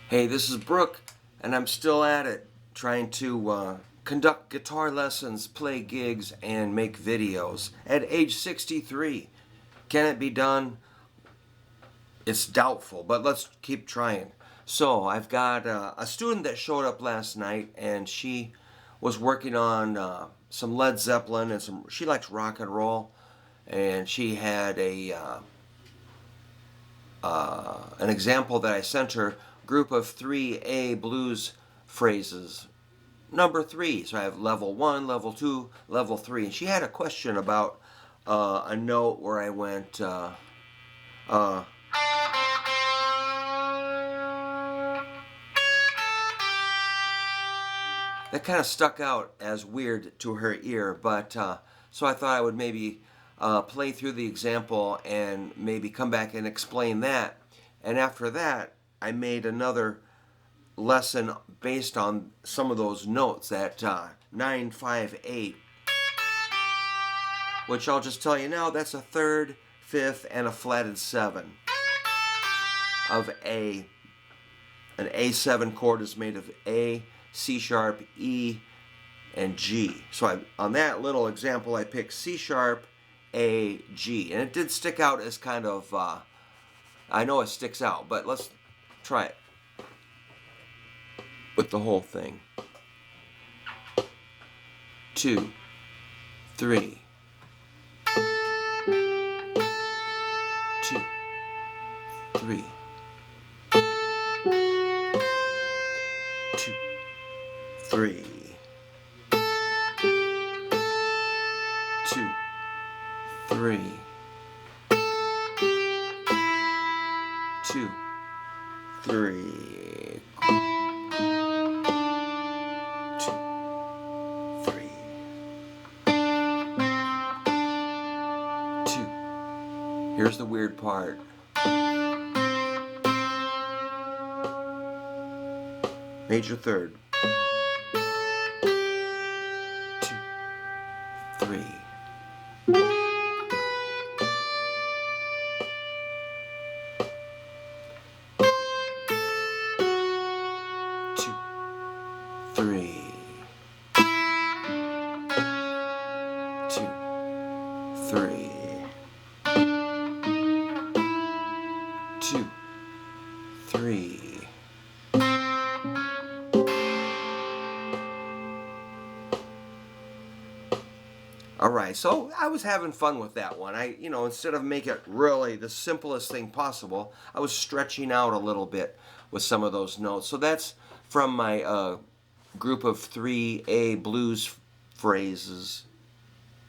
Hey, this is Brook, and I'm still at it, trying to conduct guitar lessons, play gigs, and make videos at age 63. Can it be done? It's doubtful, but let's keep trying. So, I've got a student that showed up last night, and she was working on some Led Zeppelin, and she likes rock and roll, and she had an example that I sent her, group of 3A blues phrases, number 3. So I have level 1, level 2, level 3. And she had a question about a note where I went, that kind of stuck out as weird to her ear, but so I thought I would maybe play through the example and maybe come back and explain that. And after that, I made another lesson based on some of those notes, that 9, 5, 8, which I'll just tell you now, that's a third, fifth, and a flatted 7 of A. An A7 chord is made of A, C sharp, E, and G. So on that little example, I picked C sharp, A, G. And it did stick out as kind of, I know it sticks out, but let's try it with the whole thing. 2, 3. 2, 3. 2, 3. 2, 3. 2, 3. 2, 3. 2. Here's the weird part. Major third. 2, 3. 2, 3. 2, 3. 2, 3. All right, so I was having fun with that one. Instead of make it really the simplest thing possible, I was stretching out a little bit with some of those notes. So that's from my group of 3A blues phrases,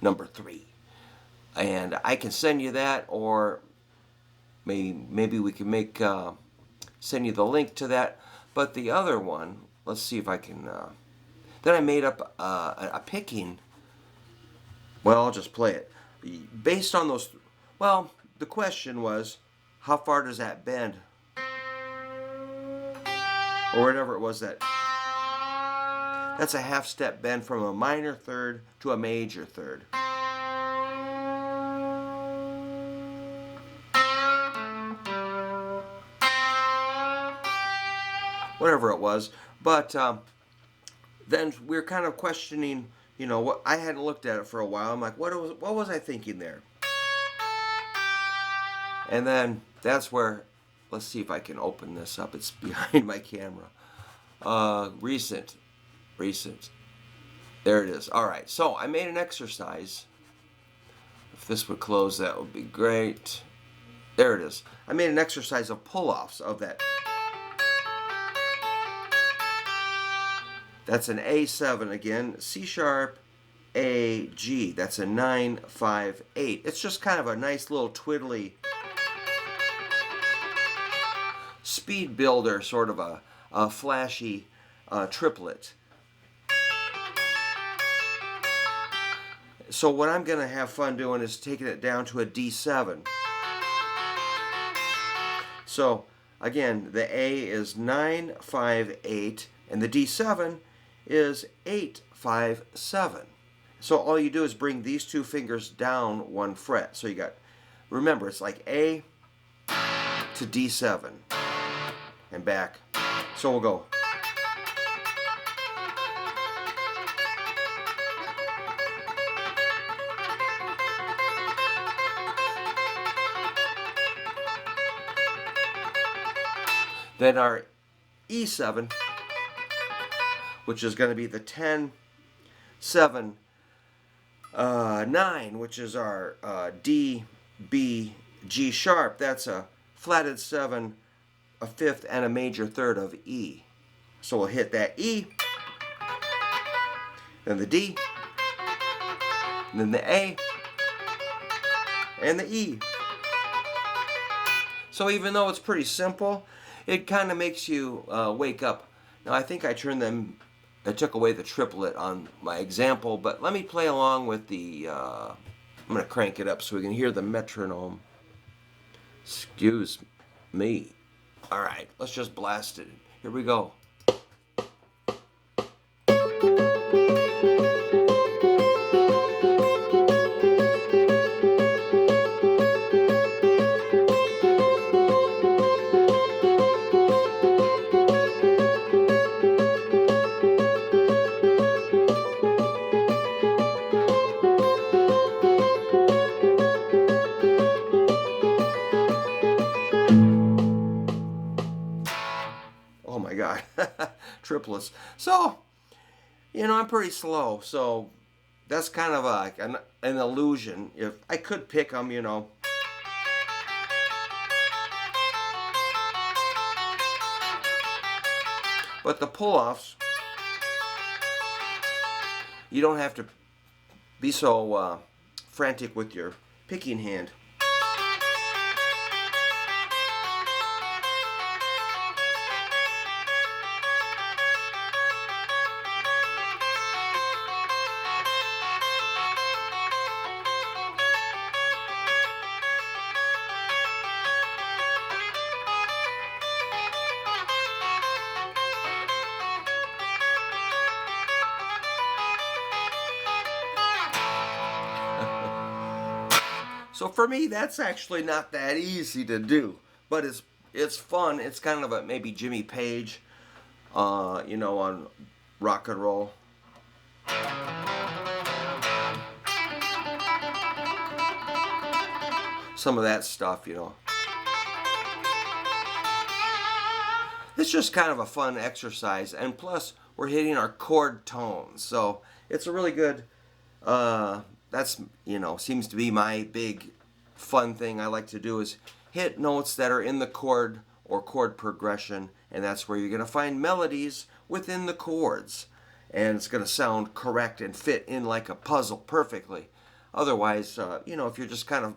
number 3. And I can send you that, or maybe we can send you the link to that. But the other one, let's see if I can. Then I made up a picking. Well, I'll just play it. Based on those, well, the question was, how far does that bend? Or whatever it was that. That's a half step bend from a minor third to a major third. Whatever it was. But then we're kind of questioning, what I hadn't looked at it for a while. I'm like, what was I thinking there? And then that's where, let's see if I can open this up. It's behind my camera. Recent. There it is. All right, so I made an exercise. If this would close, that would be great. There it is. I made an exercise of pull-offs of that. That's an A7 again, C sharp, A, G. That's a 9, 5, 8. It's just kind of a nice little twiddly speed builder, sort of a flashy triplet. So what I'm going to have fun doing is taking it down to a D7. So again, the A is 9, 5, 8, and the D7 is 8, 5, 7. So all you do is bring these two fingers down 1 fret. So you got, remember, it's like A to D7 and back. So we'll go. Then our E7, which is going to be the 10, 7, 9, which is our D, B, G sharp. That's a flatted 7, a fifth, and a major third of E. So we'll hit that E, then the D, and then the A, and the E. So even though it's pretty simple, it kind of makes you wake up. Now I think I took away the triplet on my example, but let me play along with the, I'm going to crank it up so we can hear the metronome. Excuse me. All right, let's just blast it. Here we go. Oh my God, triplets. So, you know, I'm pretty slow, so that's kind of like an illusion. If I could pick them, you know. But the pull-offs, you don't have to be so frantic with your picking hand. So for me, that's actually not that easy to do, but it's fun. It's kind of a maybe Jimmy Page, you know, on rock and roll. Some of that stuff, you know. It's just kind of a fun exercise, and plus we're hitting our chord tones, so it's a really good. That's, you know, seems to be my big fun thing I like to do is hit notes that are in the chord or chord progression, and that's where you're going to find melodies within the chords, and it's going to sound correct and fit in like a puzzle perfectly. Otherwise, you know, if you're just kind of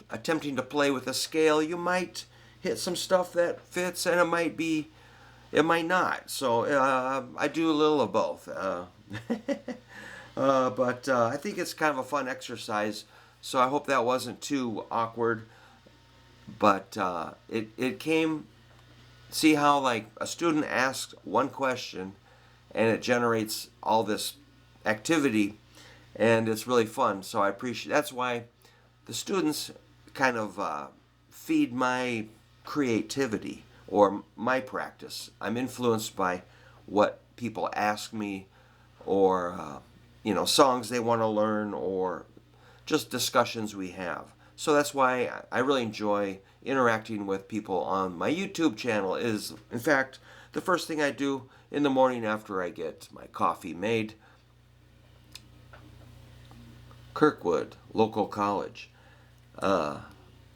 attempting to play with a scale, you might hit some stuff that fits, and it might not. So I do a little of both. But I think it's kind of a fun exercise, so I hope that wasn't too awkward. But it came, see how like a student asks one question and it generates all this activity, and it's really fun. So I appreciate, that's why the students kind of feed my creativity or my practice. I'm influenced by what people ask me, or you know, songs they want to learn, or just discussions we have. So that's why I really enjoy interacting with people on my YouTube channel. Is in fact the first thing I do in the morning after I get my coffee made. Kirkwood Local College. All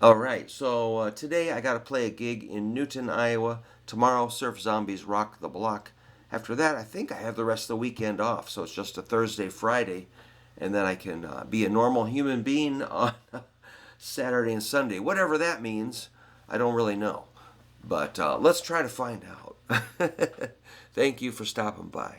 right, so today I got to play a gig in Newton, Iowa. Tomorrow, Surf Zombies Rock the Block. After that, I think I have the rest of the weekend off, so it's just a Thursday, Friday, and then I can be a normal human being on Saturday and Sunday. Whatever that means, I don't really know. But let's try to find out. Thank you for stopping by.